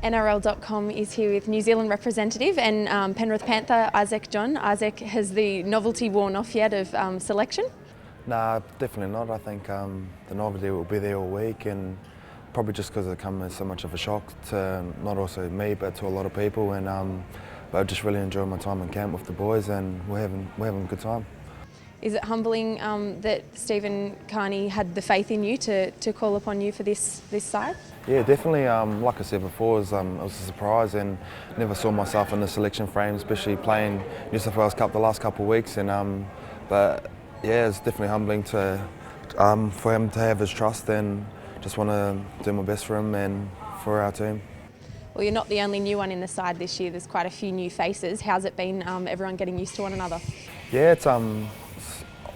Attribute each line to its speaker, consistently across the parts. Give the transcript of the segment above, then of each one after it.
Speaker 1: NRL.com is here with New Zealand representative and Penrith Panther Isaac John. Isaac, has the novelty worn off yet of selection?
Speaker 2: Nah, definitely not. I think the novelty will be there all week, and probably just because it come as so much of a shock to not also me but to a lot of people. And but I just really enjoyed my time in camp with the boys, and we're having a good time.
Speaker 1: Is it humbling that Stephen Carney had the faith in you to call upon you for this side?
Speaker 2: Yeah, definitely. Like I said before, it was a surprise, and never saw myself in the selection frame, especially playing New South Wales Cup the last couple of weeks. And but yeah, it's definitely humbling to for him to have his trust, and just want to do my best for him and for our team.
Speaker 1: Well, you're not the only new one in the side this year. There's quite a few new faces. How's it been? Everyone getting used to one another?
Speaker 2: Yeah, it's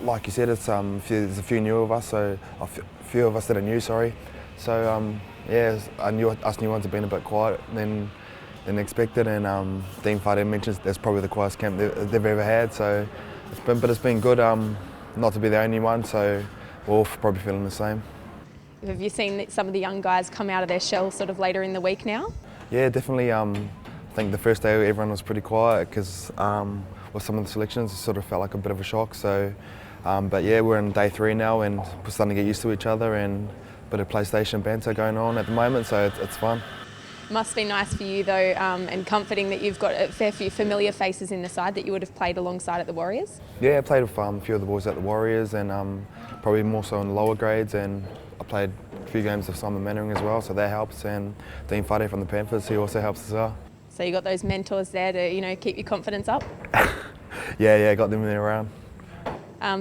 Speaker 2: like you said, there's a few new of us, so a few of us that are new. Sorry, so yeah, us new ones have been a bit quiet than expected, and Dean Whare mentions that's probably the quietest camp they've ever had. So it's been good not to be the only one. So we're all probably feeling the same.
Speaker 1: Have you seen some of the young guys come out of their shell sort of later in the week now?
Speaker 2: Yeah, definitely. I think the first day everyone was pretty quiet because with some of the selections it sort of felt like a bit of a shock. So, but yeah, we're in day 3 now, and we're starting to get used to each other, and a bit of PlayStation banter going on at the moment, so it's fun.
Speaker 1: Must be nice for you though, and comforting that you've got a fair few familiar faces in the side that you would have played alongside at the Warriors.
Speaker 2: Yeah, I played with a few of the boys at the Warriors, and probably more so in the lower grades, and I played a few games of Simon Mannering as well, so that helps, and Dean Whare from the Panthers, he also helps as well.
Speaker 1: So you got those mentors there to keep your confidence up?
Speaker 2: yeah, got them there around.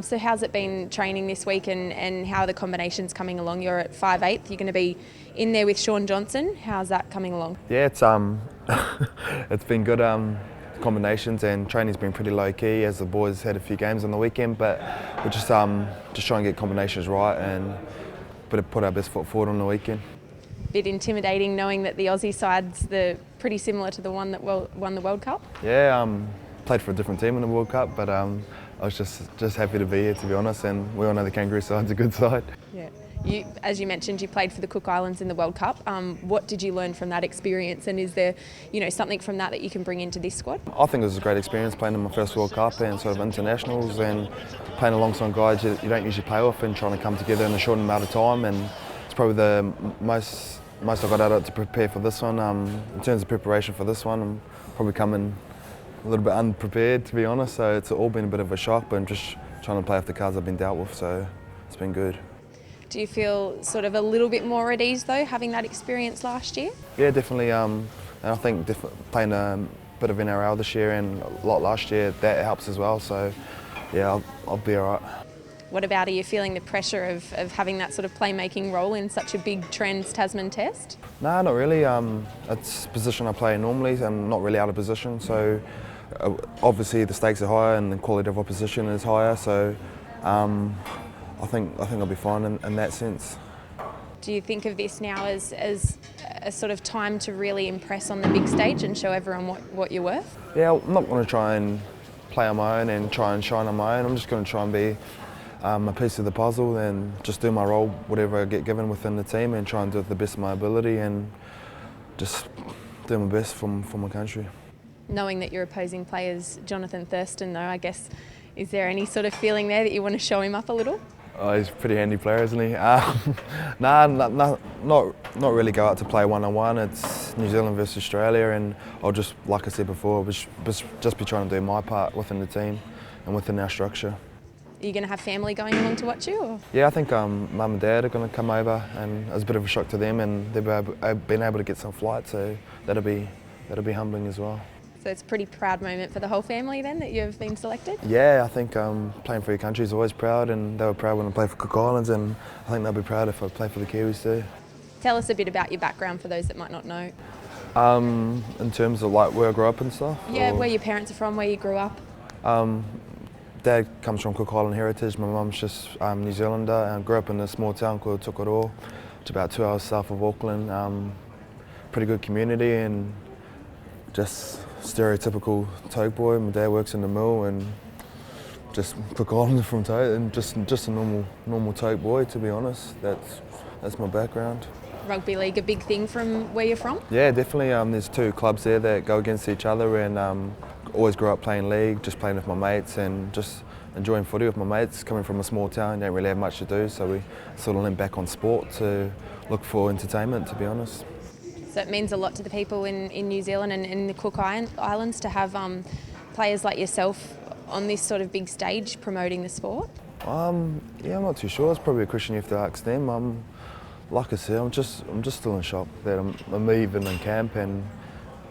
Speaker 1: So how's it been training this week, and how are the combinations coming along? You're at 5'8", you're going to be in there with Shaun Johnson. How's that coming along?
Speaker 2: Yeah, it's it's been good combinations, and training's been pretty low key as the boys had a few games on the weekend, but we're just trying to get combinations right and put our best foot forward on the weekend.
Speaker 1: Bit intimidating knowing that the Aussie side's pretty similar to the one that won the World Cup?
Speaker 2: Yeah, played for a different team in the World Cup, but I was just happy to be here, to be honest, and we all know the Kangaroos side's a good side.
Speaker 1: Yeah. As you mentioned, you played for the Cook Islands in the World Cup. What did you learn from that experience, and is there something from that you can bring into this squad?
Speaker 2: I think it was a great experience playing in my first World Cup and sort of internationals, and playing alongside guys you don't usually play with, and trying to come together in a short amount of time, and it's probably the most I got out of it to prepare for this one. In terms of preparation for this one, I'm probably coming a little bit unprepared, to be honest, so it's all been a bit of a shock, but I'm just trying to play off the cards I've been dealt with, so it's been good.
Speaker 1: Do you feel sort of a little bit more at ease though, having that experience last year?
Speaker 2: Yeah, definitely, and I think playing a bit of NRL this year and a lot last year, that helps as well, so yeah, I'll be all right.
Speaker 1: What about, are you feeling the pressure of having that sort of playmaking role in such a big Trans-Tasman test?
Speaker 2: No, not really. It's a position I play normally, and not really out of position, so obviously the stakes are higher and the quality of opposition is higher, so I think I'll be fine in that sense.
Speaker 1: Do you think of this now as a sort of time to really impress on the big stage and show everyone what you're worth?
Speaker 2: Yeah, I'm not going to try and play on my own and try and shine on my own. I'm just going to try and be a piece of the puzzle and just do my role, whatever I get given within the team, and try and do it to the best of my ability and just do my best for my country. Knowing
Speaker 1: that your opposing player's Jonathan Thurston though, I guess, is there any sort of feeling there that you want to show him up a little?
Speaker 2: Oh, he's a pretty handy player, isn't he? Not really go out to play one-on-one. It's New Zealand versus Australia, and I'll just, like I said before, just be trying to do my part within the team and within our structure.
Speaker 1: Are you going to have family going along to watch you? Or?
Speaker 2: Yeah, I think Mum and Dad are going to come over, and it's a bit of a shock to them, and they've been able to get some flights, so that'll be humbling as well.
Speaker 1: So it's a pretty proud moment for the whole family then that you've been selected?
Speaker 2: Yeah, I think playing for your country is always proud, and they were proud when I played for Cook Islands, and I think they'll be proud if I play for the Kiwis too.
Speaker 1: Tell us a bit about your background for those that might not know.
Speaker 2: In terms of like where I grew up and stuff?
Speaker 1: Yeah, where your parents are from, where you grew up.
Speaker 2: Dad comes from Cook Island heritage, my mum's just New Zealander, and grew up in a small town called Tukaro. It's about 2 hours south of Auckland. Pretty good community, and just stereotypical toke boy. My dad works in the mill, and just Cook Island from toke, and just a normal toke boy, to be honest. That's my background.
Speaker 1: rugby league a big thing from where you're from?
Speaker 2: Yeah, definitely. There's two clubs there that go against each other, and always grew up playing league, just playing with my mates and just enjoying footy with my mates. Coming from a small town, don't really have much to do, so we sort of leant back on sport to look for entertainment, to be honest.
Speaker 1: So it means a lot to the people in New Zealand and in the Cook Islands to have players like yourself on this sort of big stage promoting the sport?
Speaker 2: Yeah, I'm not too sure. It's probably a question you have to ask them. Like I said, I'm just still in shock that I'm even in camp, and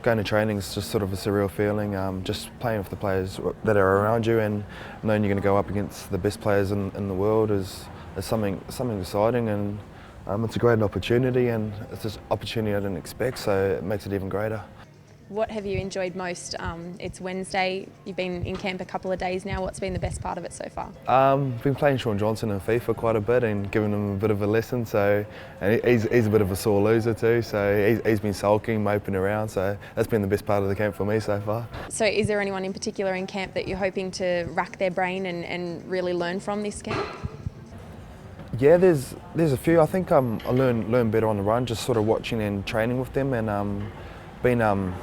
Speaker 2: going to training is just sort of a surreal feeling. Just playing with the players that are around you and knowing you're going to go up against the best players in the world is something exciting, and it's a great opportunity, and it's an opportunity I didn't expect, so it makes it even greater.
Speaker 1: What have you enjoyed most? It's Wednesday, you've been in camp a couple of days now. What's been the best part of it so far?
Speaker 2: Been playing Shaun Johnson in FIFA quite a bit and giving him a bit of a lesson. And he's a bit of a sore loser too, so he's been sulking, moping around, so that's been the best part of the camp for me so far.
Speaker 1: So is there anyone in particular in camp that you're hoping to rack their brain and really learn from this camp?
Speaker 2: Yeah, there's a few. I think I learn better on the run, just sort of watching and training with them, and been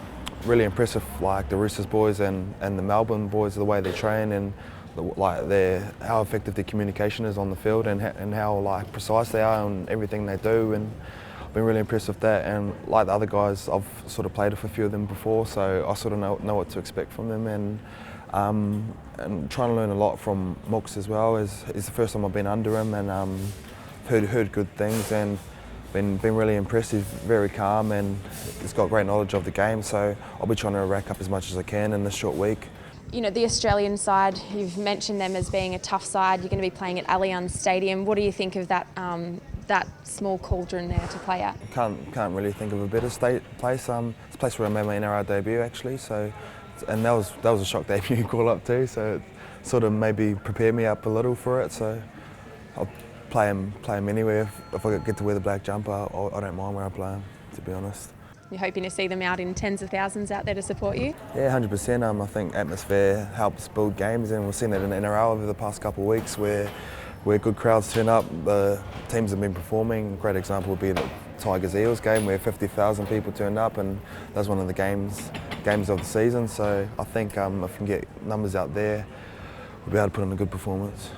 Speaker 2: really impressive, like the Roosters boys and the Melbourne boys, the way they train and how effective their communication is on the field, and how precise they are on everything they do, and I've been really impressed with that. And like the other guys, I've sort of played with a few of them before, so I sort of know what to expect from them, and trying to learn a lot from Mooks as well. It's the first time I've been under him, and heard good things, and been really impressive, very calm, and he's got great knowledge of the game, so I'll be trying to rack up as much as I can in this short week.
Speaker 1: You know, the Australian side, you've mentioned them as being a tough side. You're going to be playing at Allianz Stadium. What do you think of that small cauldron there to play at?
Speaker 2: Can't really think of a better place. It's a place where I made my NRL debut actually, and that was a shock debut call up too, so it sort of maybe prepared me up a little for it, so I'll play him anywhere. If I get to wear the black jumper, I don't mind where I play him, to be honest.
Speaker 1: You're hoping to see them out in tens of thousands out there to support you?
Speaker 2: Yeah, 100%. I think atmosphere helps build games, and we've seen that in the NRL over the past couple of weeks where good crowds turn up. The teams have been performing. A great example would be the Tigers-Eels game where 50,000 people turned up, and that was one of the games of the season. So I think if we can get numbers out there, we'll be able to put on a good performance.